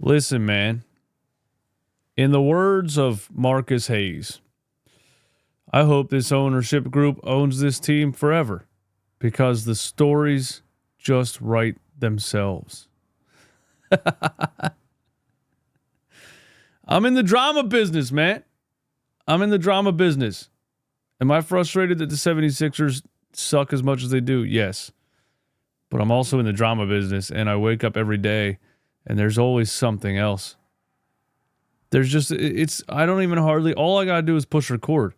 Listen, man. In the words of Marcus Hayes, I hope this ownership group owns this team forever because the stories just write themselves. I'm in the drama business, man. I'm in the drama business. Am I frustrated that the 76ers suck as much as they do? Yes. But I'm also in the drama business, and I wake up every day, and there's always something else. There's just, I don't even hardly, all I got to do is push record.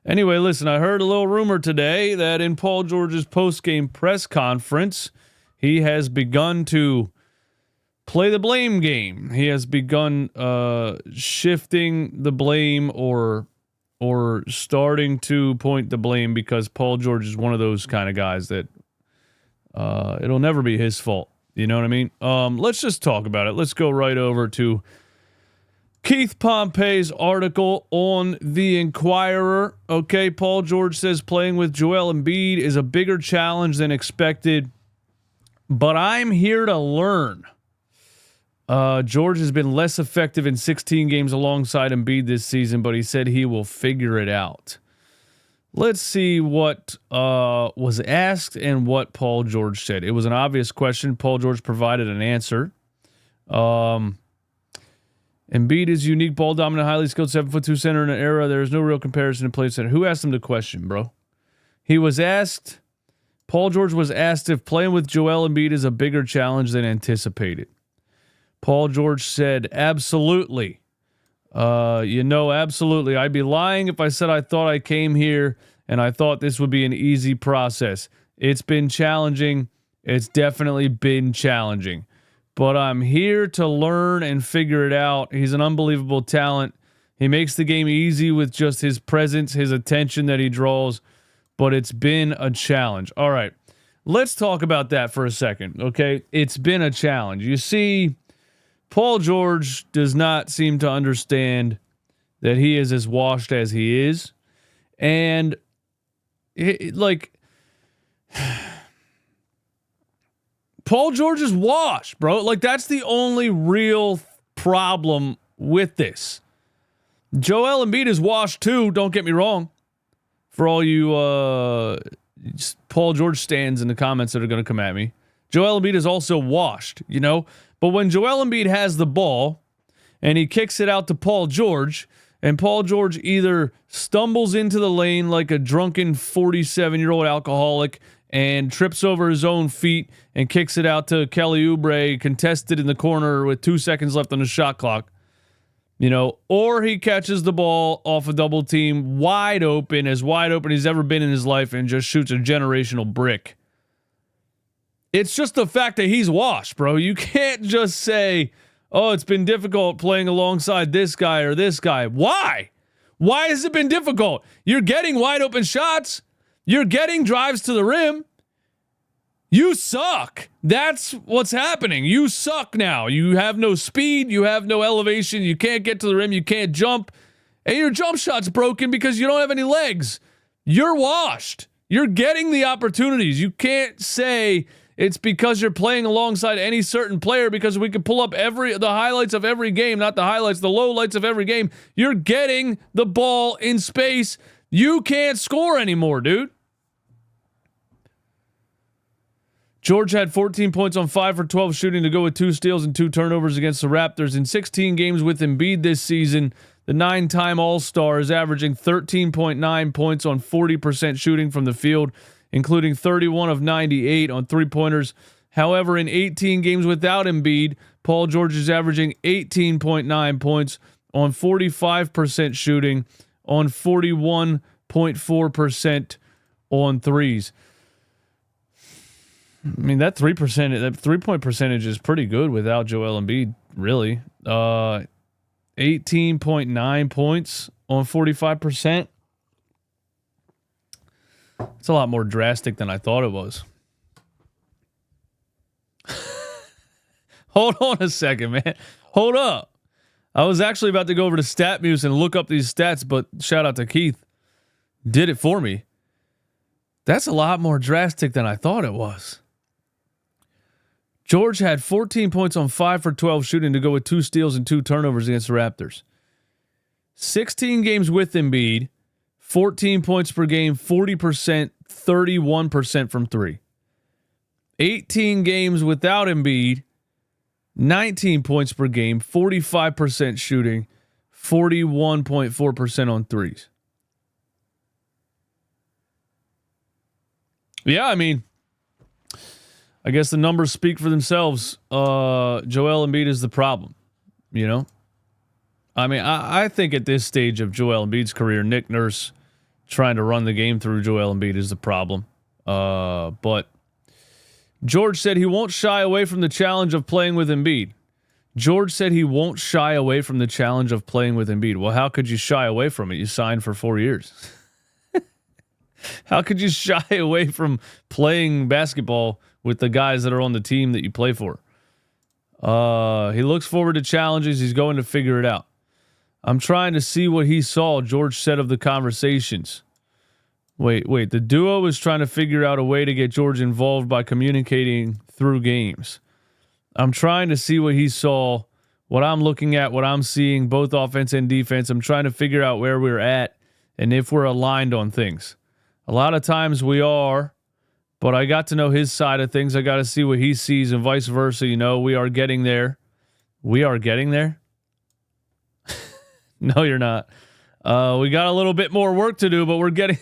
Anyway, listen, I heard a little rumor today that in Paul George's post-game press conference, he has begun to play the blame game. He has begun shifting the blame or starting to point the blame because Paul George is one of those kind of guys that it'll never be his fault. You know what I mean? Let's just talk about it. Let's go right over to Keith Pompey's article on The Inquirer. Okay, Paul George says playing with Joel Embiid is a bigger challenge than expected, but I'm here to learn. George has been less effective in 16 games alongside Embiid this season, but he said he will figure it out. Let's see what was asked and what Paul George said. It was an obvious question. Paul George provided an answer. Embiid is unique, ball-dominant, highly skilled 7'2" center in an era. There is no real comparison to play center. Who asked him the question, bro? He was asked, Paul George was asked if playing with Joel Embiid is a bigger challenge than anticipated. Paul George said, absolutely. Absolutely. I'd be lying if I said I thought I came here and I thought this would be an easy process. It's been challenging. It's definitely been challenging. But I'm here to learn and figure it out. He's an unbelievable talent. He makes the game easy with just his presence, his attention that he draws. But it's been a challenge. All right, let's talk about that for a second, okay? It's been a challenge. You see, Paul George does not seem to understand that he is as washed as he is. And, Paul George is washed, bro. Like, that's the only real problem with this. Joel Embiid is washed too, don't get me wrong. For all you Paul George stands in the comments that are going to come at me. Joel Embiid is also washed, you know? But when Joel Embiid has the ball and he kicks it out to Paul George, and Paul George either stumbles into the lane like a drunken 47-year-old alcoholic and trips over his own feet and kicks it out to Kelly Oubre, contested in the corner with 2 seconds left on the shot clock, you know, or he catches the ball off a double team wide open as he's ever been in his life and just shoots a generational brick. It's just the fact that he's washed, bro. You can't just say, oh, it's been difficult playing alongside this guy or this guy. Why? Why has it been difficult? You're getting wide open shots. You're getting drives to the rim. You suck. That's what's happening. You suck now. You have no speed. You have no elevation. You can't get to the rim. You can't jump. And your jump shot's broken because you don't have any legs. You're washed. You're getting the opportunities. You can't say it's because you're playing alongside any certain player because we can pull up the highlights of every game, not the highlights, the lowlights of every game. You're getting the ball in space. You can't score anymore, dude. George had 14 points on 5 for 12 shooting to go with 2 steals and 2 turnovers against the Raptors. In 16 games with Embiid this season, the 9-time All-Star is averaging 13.9 points on 40% shooting from the field, including 31 of 98 on three-pointers. However, in 18 games without Embiid, Paul George is averaging 18.9 points on 45% shooting on 41.4% on threes. I mean, that 3-point percentage is pretty good without Joel Embiid, really. 18.9 points on 45%. It's a lot more drastic than I thought it was. Hold on a second, man. Hold up. I was actually about to go over to StatMuse and look up these stats, but shout out to Keith. Did it for me. That's a lot more drastic than I thought it was. George had 14 points on 5 for 12 shooting to go with 2 steals and 2 turnovers against the Raptors. 16 games with Embiid, 14 points per game, 40%, 31% from 3. 18 games without Embiid, 19 points per game, 45% shooting, 41.4% on threes. Yeah, I mean, I guess the numbers speak for themselves. Joel Embiid is the problem, you know? I mean, I think at this stage of Joel Embiid's career, Nick Nurse trying to run the game through Joel Embiid is the problem. But George said he won't shy away from the challenge of playing with Embiid. George said he won't shy away from the challenge of playing with Embiid. Well, how could you shy away from it? You signed for 4 years. How could you shy away from playing basketball with the guys that are on the team that you play for? He looks forward to challenges. He's going to figure it out. I'm trying to see what he saw, George said of the conversations. Wait. The duo is trying to figure out a way to get George involved by communicating through games. I'm trying to see what he saw, what I'm looking at, what I'm seeing, both offense and defense. I'm trying to figure out where we're at and if we're aligned on things. A lot of times we are, but I got to know his side of things. I got to see what he sees and vice versa. You know, we are getting there. We are getting there? No, you're not. We got a little bit more work to do, but we're getting...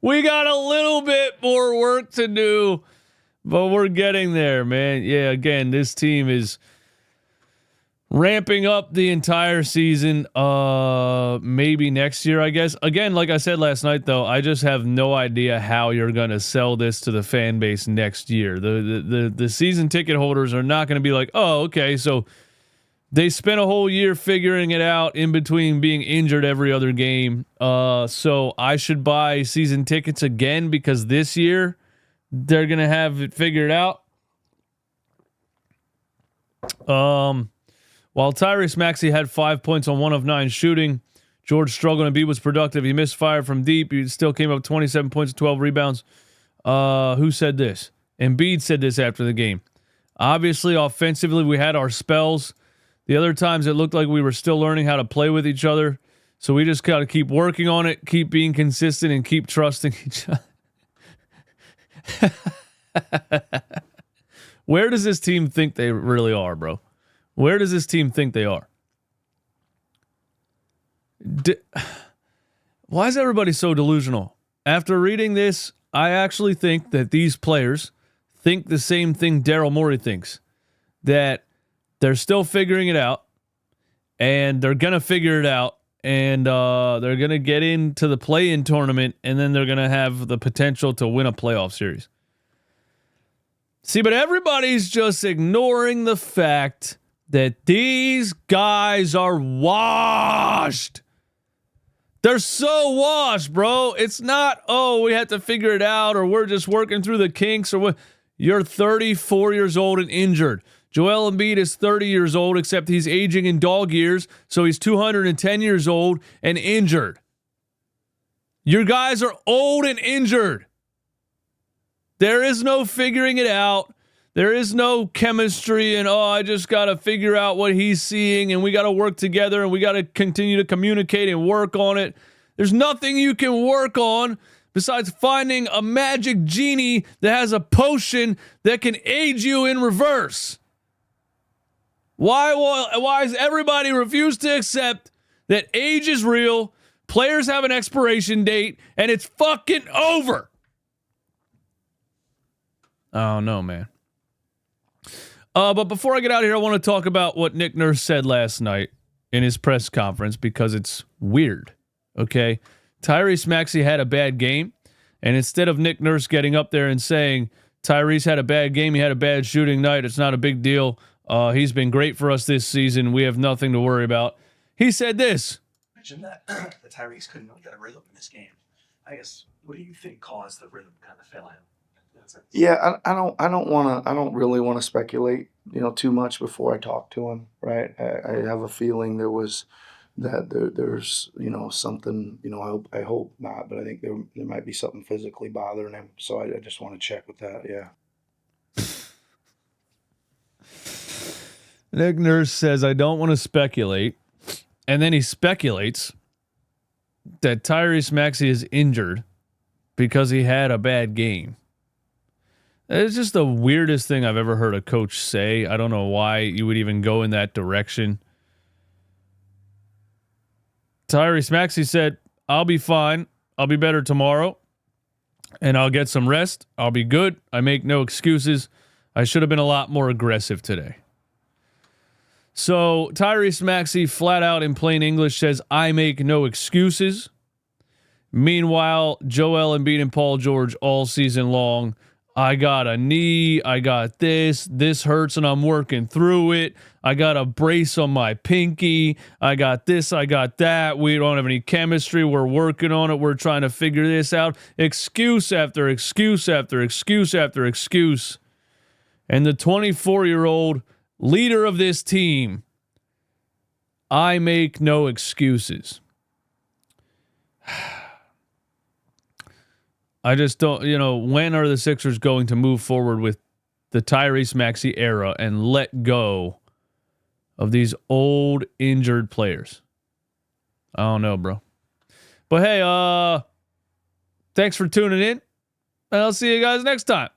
We got a little bit more work to do, but we're getting there, man. Yeah, again, this team is ramping up the entire season. Maybe next year, I guess. Again, like I said last night, though, I just have no idea how you're going to sell this to the fan base next year. The season ticket holders are not going to be like, oh, okay, so they spent a whole year figuring it out in between being injured every other game. So I should buy season tickets again because this year they're going to have it figured out. While Tyrese Maxey had 5 points on 1 of 9 shooting, George struggled and Embiid was productive. He missed fire from deep. He still came up 27 points and 12 rebounds. Who said this? Embiid said this after the game. Obviously, offensively, we had our spells. The other times it looked like we were still learning how to play with each other. So we just got to keep working on it, keep being consistent, and keep trusting each other. Where does this team think they really are, bro? Where does this team think they are? Why is everybody so delusional? After reading this, I actually think that these players think the same thing Daryl Morey thinks. That they're still figuring it out, and they're going to figure it out, and they're going to get into the play-in tournament, and then they're going to have the potential to win a playoff series. See, but everybody's just ignoring the fact that these guys are washed. They're so washed, bro. It's not, oh, we had to figure it out, or we're just working through the kinks, or what. You're 34 years old and injured. Joel Embiid is 30 years old, except he's aging in dog years, so he's 210 years old and injured. Your guys are old and injured. There is no figuring it out. There is no chemistry and, I just got to figure out what he's seeing, and we got to work together, and we got to continue to communicate and work on it. There's nothing you can work on besides finding a magic genie that has a potion that can age you in reverse. Why does everybody refuse to accept that age is real, players have an expiration date, and it's fucking over? Oh, no, man. But before I get out of here, I want to talk about what Nick Nurse said last night in his press conference because it's weird, okay? Tyrese Maxey had a bad game, and instead of Nick Nurse getting up there and saying, Tyrese had a bad game, he had a bad shooting night, it's not a big deal, he's been great for us this season, we have nothing to worry about. He said this. Mentioned that Tyrese couldn't really get a rhythm in this game. I guess, what do you think caused the rhythm kind of fail him? Yeah, I don't really want to speculate, too much before I talk to him, right? I have a feeling there was that there's something. I hope not, but I think there might be something physically bothering him. So I just want to check with that. Yeah. Nick Nurse says, I don't want to speculate. And then he speculates that Tyrese Maxey is injured because he had a bad game. It's just the weirdest thing I've ever heard a coach say. I don't know why you would even go in that direction. Tyrese Maxey said, I'll be fine. I'll be better tomorrow. And I'll get some rest. I'll be good. I make no excuses. I should have been a lot more aggressive today. So Tyrese Maxey flat out in plain English says, I make no excuses. Meanwhile, Joel Embiid and Paul George all season long, I got a knee, I got this hurts and I'm working through it. I got a brace on my pinky. I got this, I got that. We don't have any chemistry. We're working on it. We're trying to figure this out. Excuse after excuse after excuse after excuse. And the 24-year-old leader of this team, I make no excuses. I just don't, when are the Sixers going to move forward with the Tyrese Maxey era and let go of these old injured players? I don't know, bro. But hey, thanks for tuning in, and I'll see you guys next time.